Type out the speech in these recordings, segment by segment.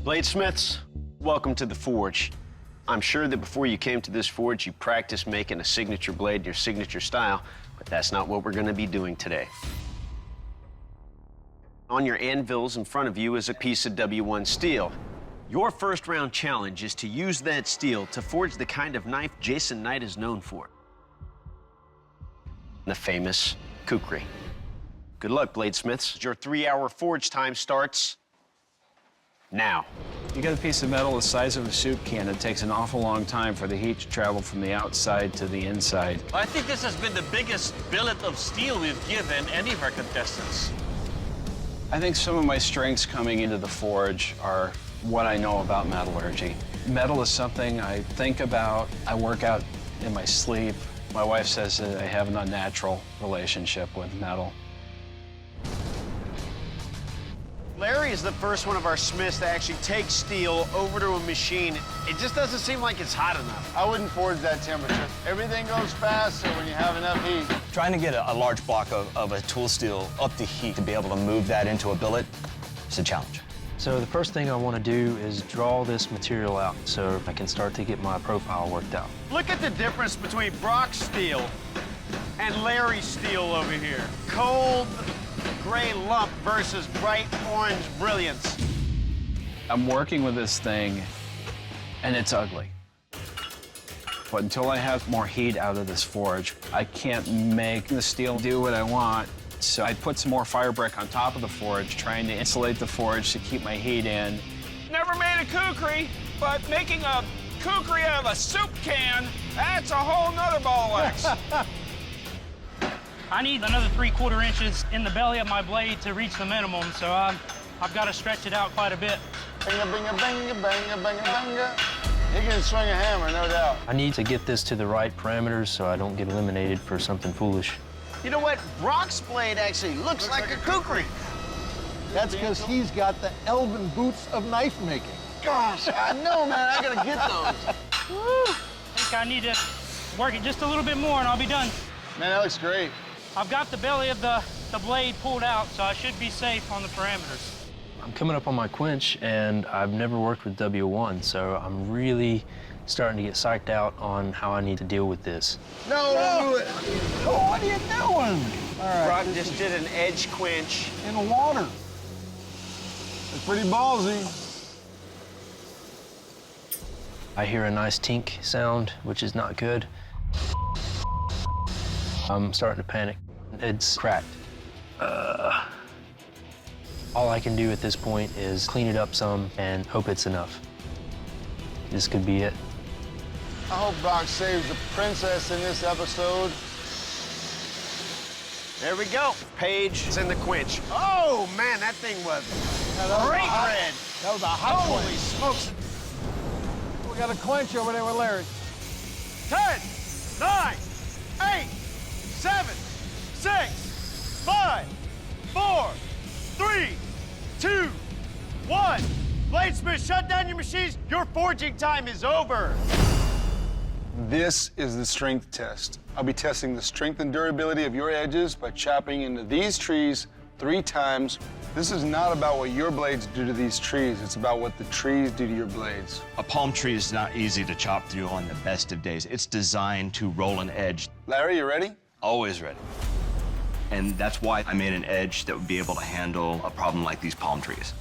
Bladesmiths, welcome to the forge. I'm sure that before you came to this forge, you practiced making a signature blade in your signature style, but that's not what we're going to be doing today. On your anvils in front of you is a piece of W1 steel. Your first round challenge is to use that steel to forge the kind of knife Jason Knight is known for. The famous kukri. Good luck, bladesmiths. Your 3-hour forge time starts now. You got a piece of metal the size of a soup can. It takes an awful long time for the heat to travel from the outside to the inside. I think this has been the biggest billet of steel we've given any of our contestants. I think some of my strengths coming into the forge are what I know about metallurgy. Metal is something I think about, I work out in my sleep. My wife says that I have an unnatural relationship with metal. Larry is the first one of our smiths to actually take steel over to a machine. It just doesn't seem like it's hot enough. I wouldn't forge that temperature. Everything goes faster when you have enough heat. Trying to get a large block of a tool steel up to heat to be able to move that into a billet is a challenge. So the first thing I want to do is draw this material out so I can start to get my profile worked out. Look at the difference between Brock's steel and Larry's steel over here. Cold gray lump versus bright orange brilliance. I'm working with this thing, and it's ugly. But until I have more heat out of this forge, I can't make the steel do what I want. So I put some more fire brick on top of the forge, trying to insulate the forge to keep my heat in. Never made a kukri, but making a kukri out of a soup can, that's a whole nother ball of wax. I need another 3/4 inches in the belly of my blade to reach the minimum, so I've got to stretch it out quite a bit. Banga, banga, banga, banga, banga, banga. You can swing a hammer, no doubt. I need to get this to the right parameters so I don't get eliminated for something foolish. You know what? Brock's blade actually looks like a kukri. That's because he's got the elven boots of knife making. Gosh, I know, man. I gotta get those. I think I need to work it just a little bit more and I'll be done. Man, that looks great. I've got the belly of the blade pulled out, so I should be safe on the parameters. I'm coming up on my quench, and I've never worked with W1, so I'm really starting to get psyched out on how I need to deal with this. No, don't do it. Oh, what are you doing? All right. Brock just did an edge quench. In the water. It's pretty ballsy. I hear a nice tink sound, which is not good. I'm starting to panic. It's cracked. All I can do at this point is clean it up some and hope it's enough. This could be it. I hope Brock saves the princess in this episode. There we go. Paige is in the quench. Oh, man, that thing was great red. That was a hot Holy quench. smokes. We got a quench over there with Larry. 10, 9, 8, 7, 6, 5, 4, 3, 2, 1. Bladesmith, shut down your machines. Your forging time is over. This is the strength test. I'll be testing the strength and durability of your edges by chopping into these trees 3 times. This is not about what your blades do to these trees. It's about what the trees do to your blades. A palm tree is not easy to chop through on the best of days. It's designed to roll an edge. Larry, you ready? Always ready. And that's why I made an edge that would be able to handle a problem like these palm trees.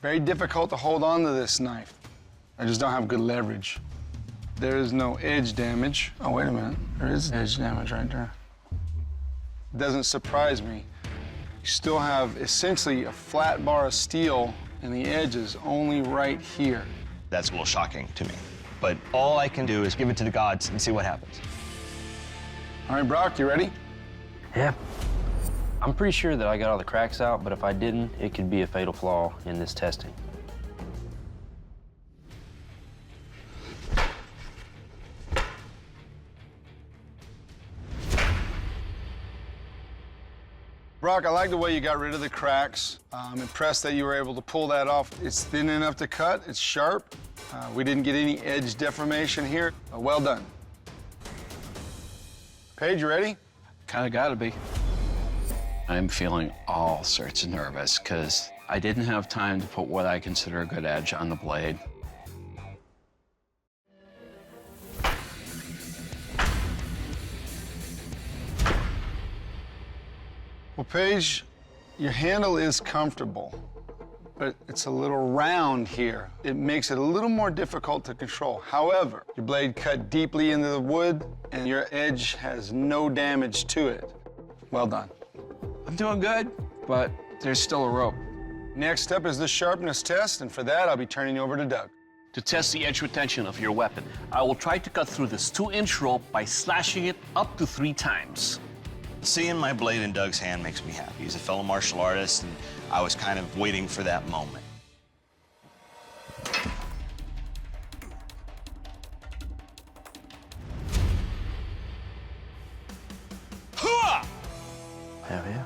Very difficult to hold on to this knife. I just don't have good leverage. There is no edge damage. Oh, wait a minute. There is edge damage right there. It doesn't surprise me. You still have essentially a flat bar of steel and the edge is only right here. That's a little shocking to me. But all I can do is give it to the gods and see what happens. All right, Brock, you ready? Yeah. I'm pretty sure that I got all the cracks out, but if I didn't, it could be a fatal flaw in this testing. Brock, I like the way you got rid of the cracks. I'm impressed that you were able to pull that off. It's thin enough to cut, it's sharp. We didn't get any edge deformation here. Well done. Paige, you ready? Kind of gotta be. I'm feeling all sorts of nervous because I didn't have time to put what I consider a good edge on the blade. Well, Paige, your handle is comfortable, but it's a little round here. It makes it a little more difficult to control. However, your blade cut deeply into the wood and your edge has no damage to it. Well done. I'm doing good, but there's still a rope. Next up is the sharpness test, and for that, I'll be turning you over to Doug. To test the edge retention of your weapon, I will try to cut through this 2-inch rope by slashing it up to 3 times. Seeing my blade in Doug's hand makes me happy. He's a fellow martial artist, and I was kind of waiting for that moment. Hua! Hell yeah.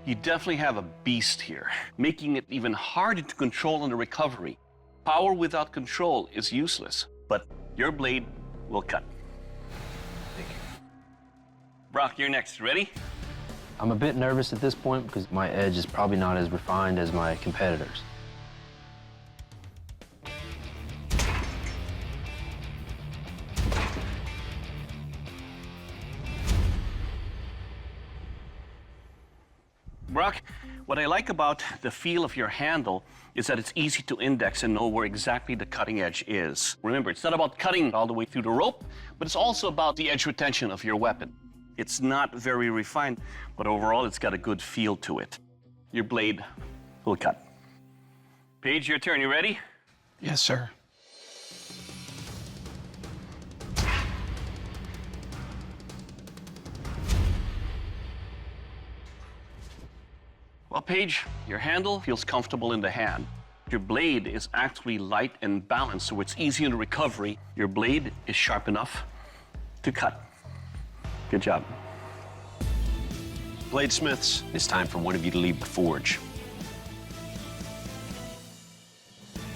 You definitely have a beast here, making it even harder to control in the recovery. Power without control is useless, but your blade will cut. Thank you. Brock, you're next. Ready? I'm a bit nervous at this point because my edge is probably not as refined as my competitors. Brock, what I like about the feel of your handle is that it's easy to index and know where exactly the cutting edge is. Remember, it's not about cutting all the way through the rope, but it's also about the edge retention of your weapon. It's not very refined, but overall it's got a good feel to it. Your blade will cut. Paige, your turn. You ready? Yes, sir. Well, Paige, your handle feels comfortable in the hand. Your blade is actually light and balanced, so it's easy in the recovery. Your blade is sharp enough to cut. Good job. Bladesmiths, it's time for one of you to leave the forge.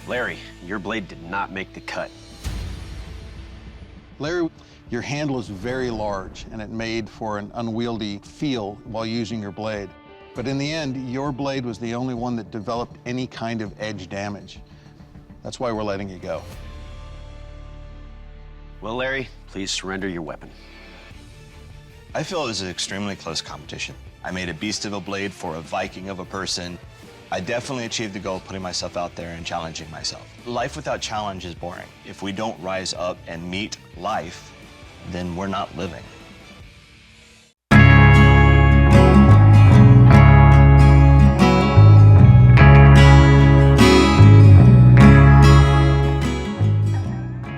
Larry, your blade did not make the cut. Larry, your handle is very large, and it made for an unwieldy feel while using your blade. But in the end, your blade was the only one that developed any kind of edge damage. That's why we're letting you go. Well, Larry, please surrender your weapon. I feel it was an extremely close competition. I made a beast of a blade for a Viking of a person. I definitely achieved the goal of putting myself out there and challenging myself. Life without challenge is boring. If we don't rise up and meet life, then we're not living.